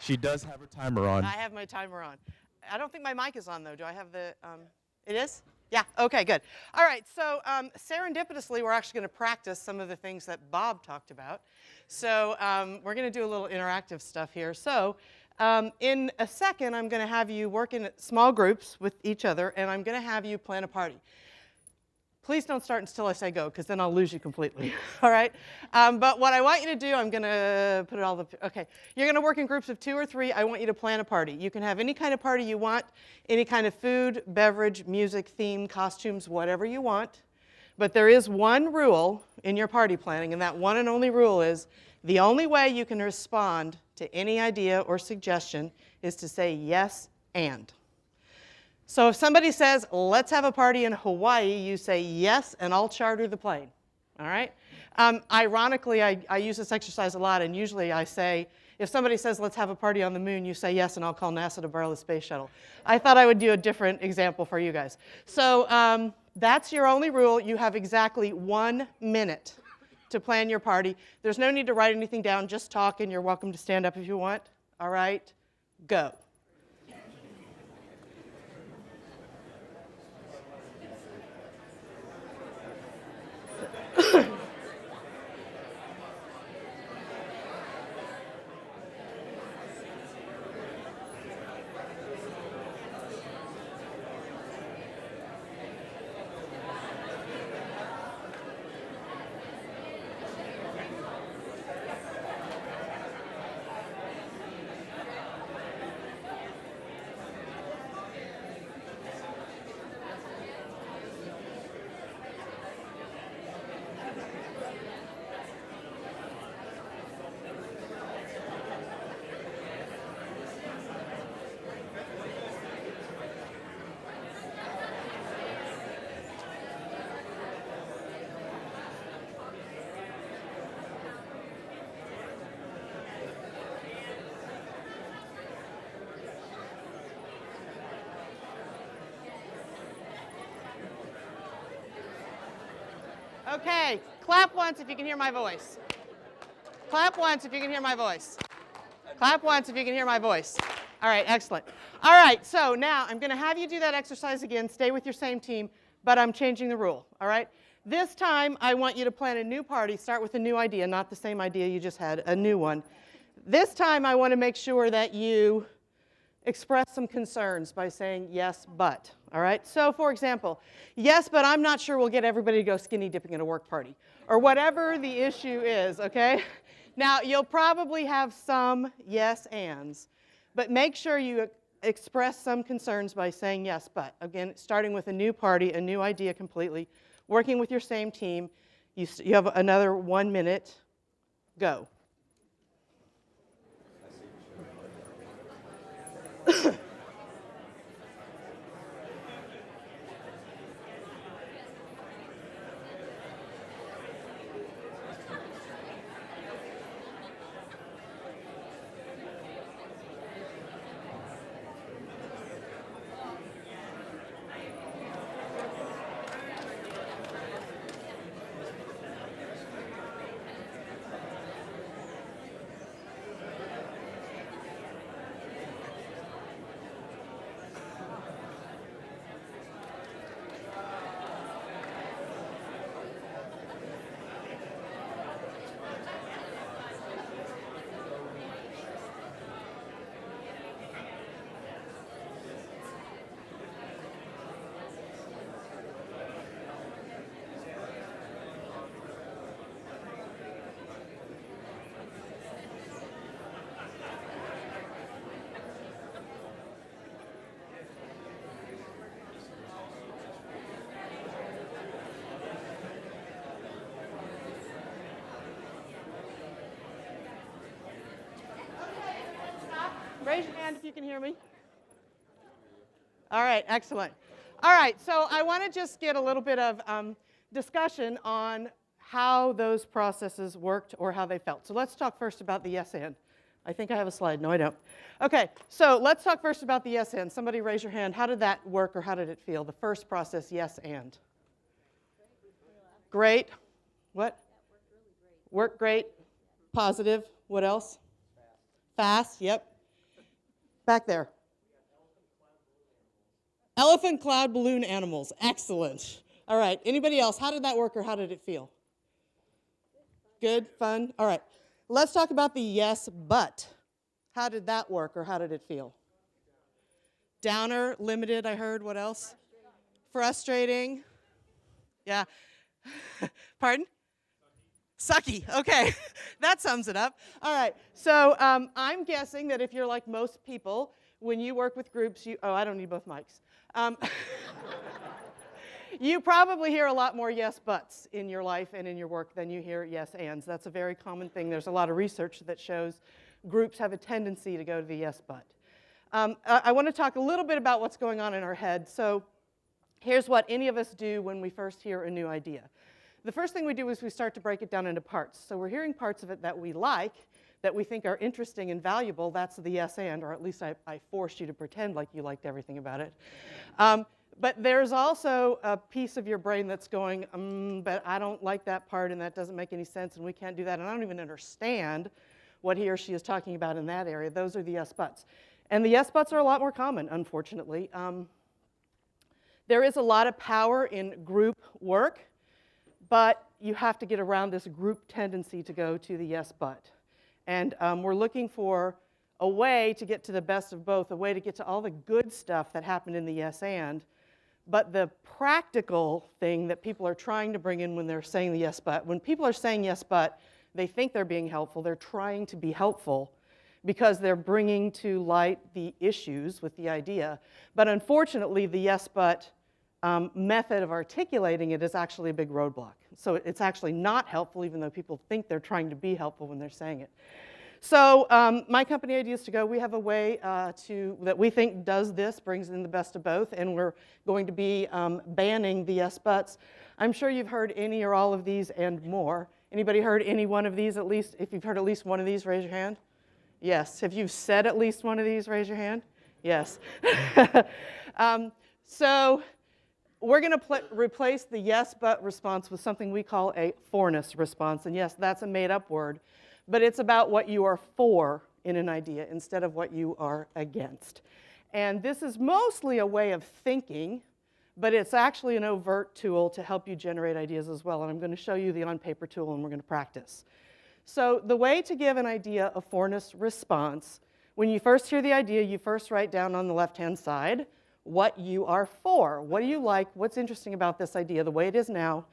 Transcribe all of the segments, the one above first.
She does have her timer on. I have my timer on. I don't think my mic is on, though. Do I have the, it is? Yeah, okay, good. All right, so serendipitously, we're actually going to practice some of the things that Bob talked about. So we're going to do a little interactive stuff here. So in a second, I'm going to have you work in small groups with each other, and I'm going to have you plan a party. Please don't start until I say go, because then I'll lose you completely, all right? But what I want you to do, I'm going to put it all, okay. You're going to work in groups of 2 or 3. I want you to plan a party. You can have any kind of party you want, any kind of food, beverage, music, theme, costumes, whatever you want. But there is one rule in your party planning, and that one and only rule is the only way you can respond to any idea or suggestion is to say yes and. So if somebody says, let's have a party in Hawaii, you say yes, and I'll charter the plane, all right? Ironically, I use this exercise a lot, and usually I say, if somebody says, let's have a party on the moon, you say yes, and I'll call NASA to borrow the space shuttle. I thought I would do a different example for you guys. So that's your only rule. You have exactly 1 minute to plan your party. There's no need to write anything down. Just talk, and you're welcome to stand up if you want. All right? Go. Okay, clap once if you can hear my voice. Clap once if you can hear my voice. Clap once if you can hear my voice. All right, excellent. All right, so now I'm going to have you do that exercise again. Stay with your same team, but I'm changing the rule, all right? This time, I want you to plan a new party. Start with a new idea, not the same idea you just had, a new one. This time, I want to make sure that you express some concerns by saying yes, but. All right? So, for example, yes, but I'm not sure we'll get everybody to go skinny dipping at a work party, or whatever the issue is, okay? Now, you'll probably have some yes ands, but make sure you express some concerns by saying yes, but. Again, starting with a new party, a new idea completely, working with your same team. You have another 1 minute. Go. Raise your hand if you can hear me. All right, excellent. All right, so I want to just get a little bit of discussion on how those processes worked or how they felt. So let's talk first about the yes and. I think I have a slide. No, I don't. Okay, so let's talk first about the yes and. Somebody raise your hand. How did that work or how did it feel? The first process, yes and. Great. What? Worked great. Positive. What else? Fast. Yep. Back there. Elephant, cloud, balloon, animals. Excellent. All right. Anybody else? How did that work or how did it feel? Good? Fun? All right. Let's talk about the yes, but. How did that work or how did it feel? Downer, limited, I heard. What else? Frustrating. Yeah. Pardon? Sucky. Okay. That sums it up. All right. So I'm guessing that if you're like most people, when you work with groups, oh, I don't need both mics. You probably hear a lot more yes buts in your life and in your work than you hear yes ands. That's a very common thing. There's a lot of research that shows groups have a tendency to go to the yes but. I want to talk a little bit about what's going on in our head. So here's what any of us do when we first hear a new idea. The first thing we do is we start to break it down into parts. So we're hearing parts of it that we like, that we think are interesting and valuable. That's the yes and, or at least I forced you to pretend like you liked everything about it. But there's also a piece of your brain that's going, but I don't like that part, and that doesn't make any sense, and we can't do that, and I don't even understand what he or she is talking about in that area. Those are the yes buts. And the yes buts are a lot more common, unfortunately. There is a lot of power in group work, but you have to get around this group tendency to go to the yes but. And we're looking for a way to get to the best of both, a way to get to all the good stuff that happened in the yes and, but the practical thing that people are trying to bring in when they're saying the yes but. When people are saying yes but, they think they're being helpful. They're trying to be helpful because they're bringing to light the issues with the idea. But unfortunately, the yes but method of articulating it is actually a big roadblock. So it's actually not helpful, even though people think they're trying to be helpful when they're saying it. So my company, Ideas to Go, we have a way that we think does this, brings in the best of both, and we're going to be banning the yes buts. I'm sure you've heard any or all of these and more. Anybody heard any one of these at least? If you've heard at least one of these, raise your hand. Yes. Have you said at least one of these, raise your hand? Yes. So we're going to replace the yes but response with something we call a Forness response. And yes, that's a made-up word. But it's about what you are for in an idea instead of what you are against. And this is mostly a way of thinking, but it's actually an overt tool to help you generate ideas as well. And I'm going to show you the on-paper tool, and we're going to practice. So the way to give an idea a Forness response, when you first hear the idea, you first write down on the left-hand side what you are for. What do you like? What's interesting about this idea, the way it is now?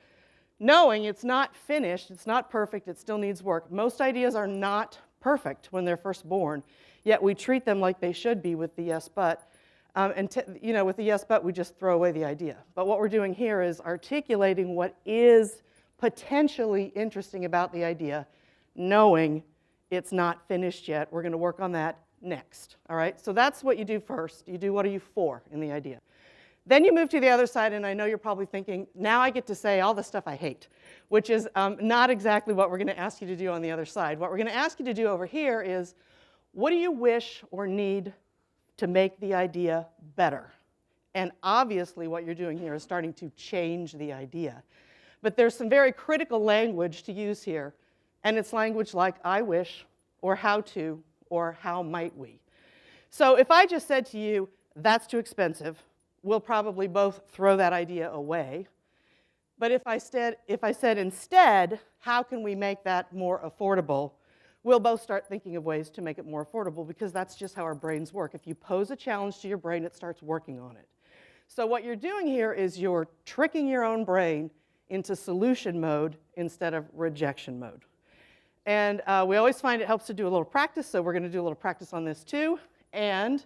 Knowing it's not finished, it's not perfect, it still needs work. Most ideas are not perfect when they're first born, yet we treat them like they should be with the yes but. With the yes but, we just throw away the idea. But what we're doing here is articulating what is potentially interesting about the idea, knowing it's not finished yet. We're going to work on that next. All right? So that's what you do first. You do what are you for in the idea. Then you move to the other side, and I know you're probably thinking, now I get to say all the stuff I hate, which is not exactly what we're going to ask you to do on the other side. What we're going to ask you to do over here is, what do you wish or need to make the idea better? And obviously what you're doing here is starting to change the idea. But there's some very critical language to use here, and it's language like I wish, or how to, or how might we. So if I just said to you, that's too expensive, we'll probably both throw that idea away. But if I said instead, how can we make that more affordable, we'll both start thinking of ways to make it more affordable, because that's just how our brains work. If you pose a challenge to your brain, it starts working on it. So what you're doing here is you're tricking your own brain into solution mode instead of rejection mode. And we always find it helps to do a little practice, so we're going to do a little practice on this too. And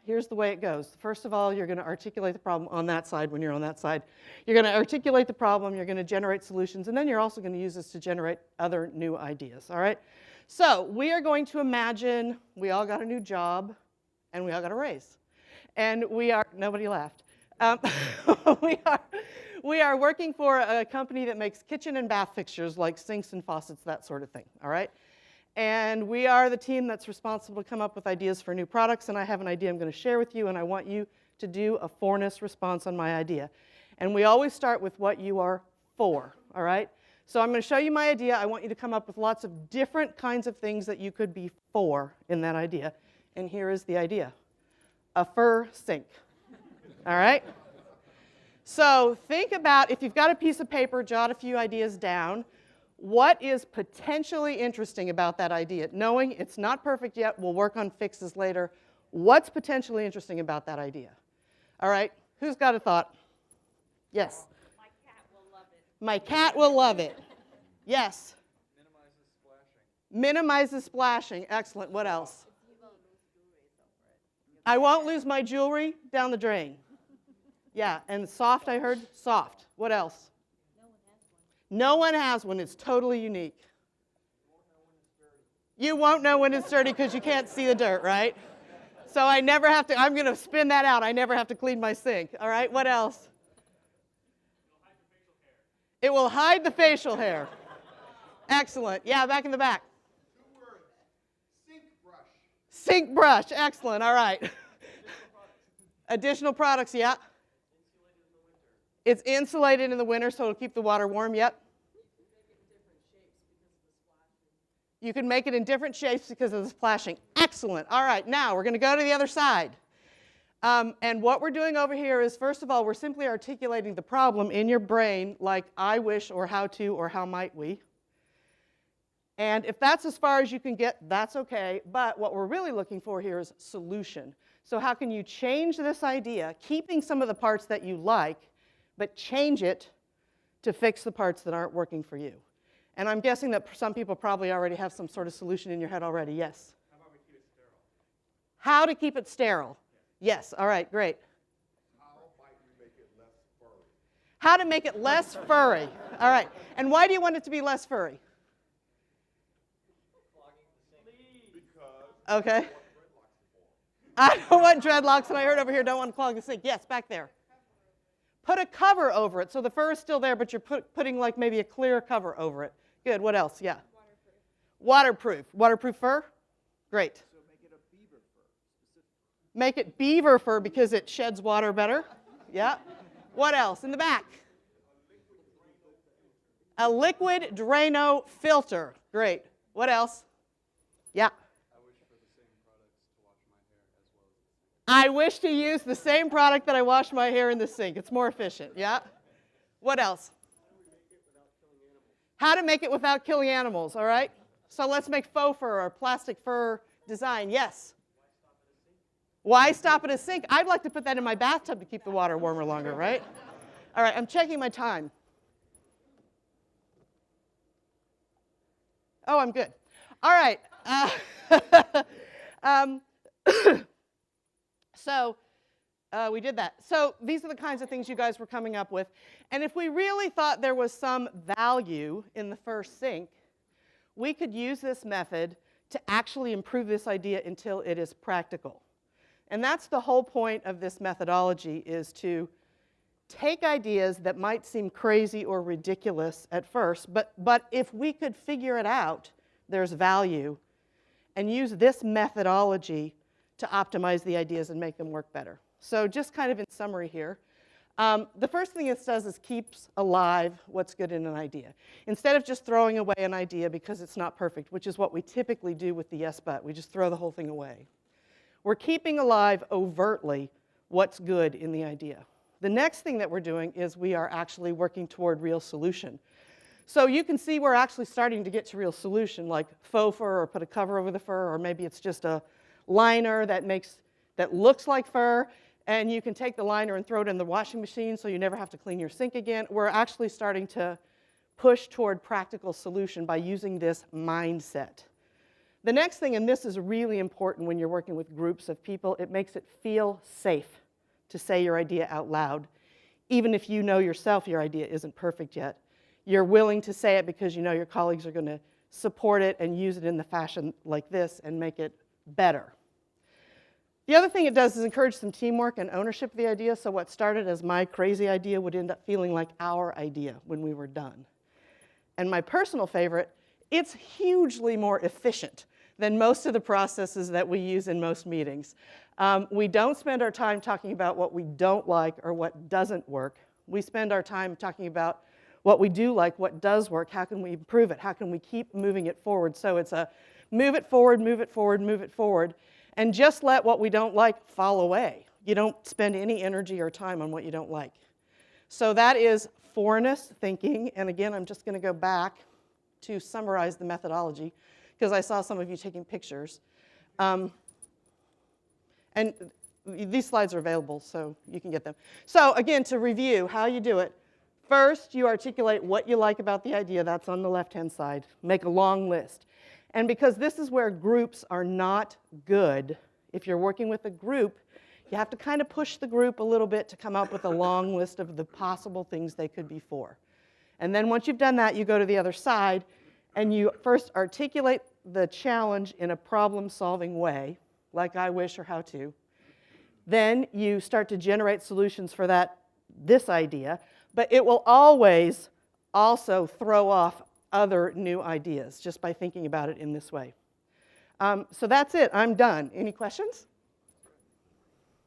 here's the way it goes. First of all, you're going to articulate the problem on that side when you're on that side. You're going to articulate the problem, you're going to generate solutions, and then you're also going to use this to generate other new ideas, all right? So we are going to imagine we all got a new job, and we all got a raise. And nobody laughed. We are working for a company that makes kitchen and bath fixtures like sinks and faucets, that sort of thing, all right? And we are the team that's responsible to come up with ideas for new products, and I have an idea I'm going to share with you, and I want you to do a Forness response on my idea. And we always start with what you are for, all right? So I'm going to show you my idea. I want you to come up with lots of different kinds of things that you could be for in that idea. and here is the idea. A fur sink. All right? So think about, if you've got a piece of paper, jot a few ideas down. What is potentially interesting about that idea? Knowing it's not perfect yet, we'll work on fixes later. What's potentially interesting about that idea? All right, who's got a thought? Yes? My cat will love it. My cat will love it. Yes? Minimizes splashing. Minimizes splashing. Excellent. What else? I won't lose my jewelry down the drain. Yeah, and soft, I heard? Soft. What else? No one has one. It's totally unique. You won't know when it's dirty because you can't see the dirt, right? So I never have to, I'm going to spin that out. I never have to clean my sink. All right, what else? It will hide the facial hair. Excellent. Yeah, back in the back. 2 words. Sink brush. Sink brush. Excellent. All right. Additional products, yeah. It's insulated in the winter, so it'll keep the water warm, yep. You can make it in different shapes because of the splashing. Excellent. All right, now we're going to go to the other side. And what we're doing over here is, first of all, we're simply articulating the problem in your brain like I wish or how to or how might we. And if that's as far as you can get, that's okay. But what we're really looking for here is solution. So how can you change this idea, keeping some of the parts that you like, but change it to fix the parts that aren't working for you? And I'm guessing that some people probably already have some sort of solution in your head already. Yes? How about we keep it sterile? How to keep it sterile? Yes. All right, great. How might we make it less furry? How to make it less furry. All right. And why do you want it to be less furry? Because Okay. I don't want dreadlocks, and I heard over here don't want to clog the sink. Yes, back there. Put a cover over it. So the fur is still there, but you're putting like maybe a clear cover over it. Good. What else? Yeah. Waterproof. Waterproof fur? Great. so make it a beaver fur specifically. Make it beaver fur because it sheds water better. Yeah. What else? In the back. A liquid Drano filter. Great. What else? Yeah. I wish for the same product to wash my hair as well as the sink. I wish to use the same product that I wash my hair in the sink. It's more efficient. Yeah. What else? How to make it without killing animals. All right. So let's make faux fur or plastic fur design. Yes. Why stop at a sink? I'd like to put that in my bathtub to keep the water warmer longer, right? All right. I'm checking my time. Oh, I'm good. All right. So we did that. So these are the kinds of things you guys were coming up with. And if we really thought there was some value in the first sink, we could use this method to actually improve this idea until it is practical. And that's the whole point of this methodology, is to take ideas that might seem crazy or ridiculous at first, but if we could figure it out, there's value, and use this methodology to optimize the ideas and make them work better. So just kind of in summary here, the first thing it does is keeps alive what's good in an idea. Instead of just throwing away an idea because it's not perfect, which is what we typically do with the yes but, we just throw the whole thing away. We're keeping alive overtly what's good in the idea. The next thing that we're doing is we are actually working toward real solution. So you can see we're actually starting to get to real solution, like faux fur or put a cover over the fur, or maybe it's just a liner that looks like fur, and you can take the liner and throw it in the washing machine so you never have to clean your sink again. We're actually starting to push toward practical solution by using this mindset. The next thing, and this is really important when you're working with groups of people, it makes it feel safe to say your idea out loud. Even if you know yourself your idea isn't perfect yet, you're willing to say it because you know your colleagues are going to support it and use it in the fashion like this and make it better. The other thing it does is encourage some teamwork and ownership of the idea, so what started as my crazy idea would end up feeling like our idea when we were done. And my personal favorite, it's hugely more efficient than most of the processes that we use in most meetings. We don't spend our time talking about what we don't like or what doesn't work. We spend our time talking about what we do like, what does work, how can we improve it, how can we keep moving it forward. So it's a move it forward, move it forward, move it forward. and just let what we don't like fall away. You don't spend any energy or time on what you don't like. So that is Forness thinking, and again, I'm just going to go back to summarize the methodology, because I saw some of you taking pictures. And these slides are available, so you can get them. So again, to review how you do it, first you articulate what you like about the idea. That's on the left-hand side. Make a long list. And because this is where groups are not good, if you're working with a group, you have to kind of push the group a little bit to come up with a long list of the possible things they could be for. And then once you've done that, you go to the other side, and you first articulate the challenge in a problem-solving way, like I wish or how to. Then you start to generate solutions for this idea, but it will always also throw off other new ideas just by thinking about it in this way. So that's it. I'm done. Any questions?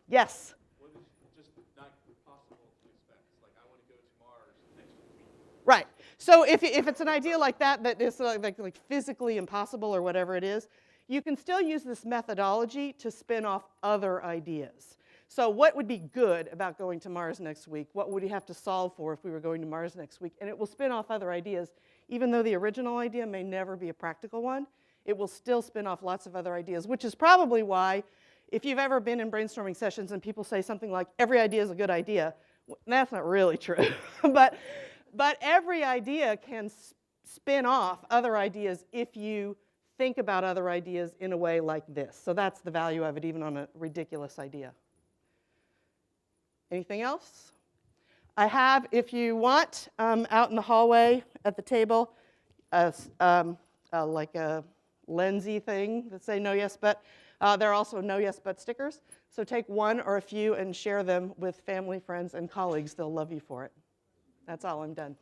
Yes? What is just not possible to expect? Like, I want to go to Mars next week. Right. So if it's an idea like that is like physically impossible or whatever it is, you can still use this methodology to spin off other ideas. So what would be good about going to Mars next week? What would you have to solve for if we were going to Mars next week? And it will spin off other ideas. Even though the original idea may never be a practical one, it will still spin off lots of other ideas, which is probably why, if you've ever been in brainstorming sessions and people say something like, every idea is a good idea, that's not really true. but every idea can spin off other ideas if you think about other ideas in a way like this. So that's the value of it, even on a ridiculous idea. Anything else? I have, if you want, out in the hallway at the table, like a lensy thing that say no, yes, but. There are also no, yes, but stickers. So take one or a few and share them with family, friends, and colleagues. They'll love you for it. That's all. I'm done.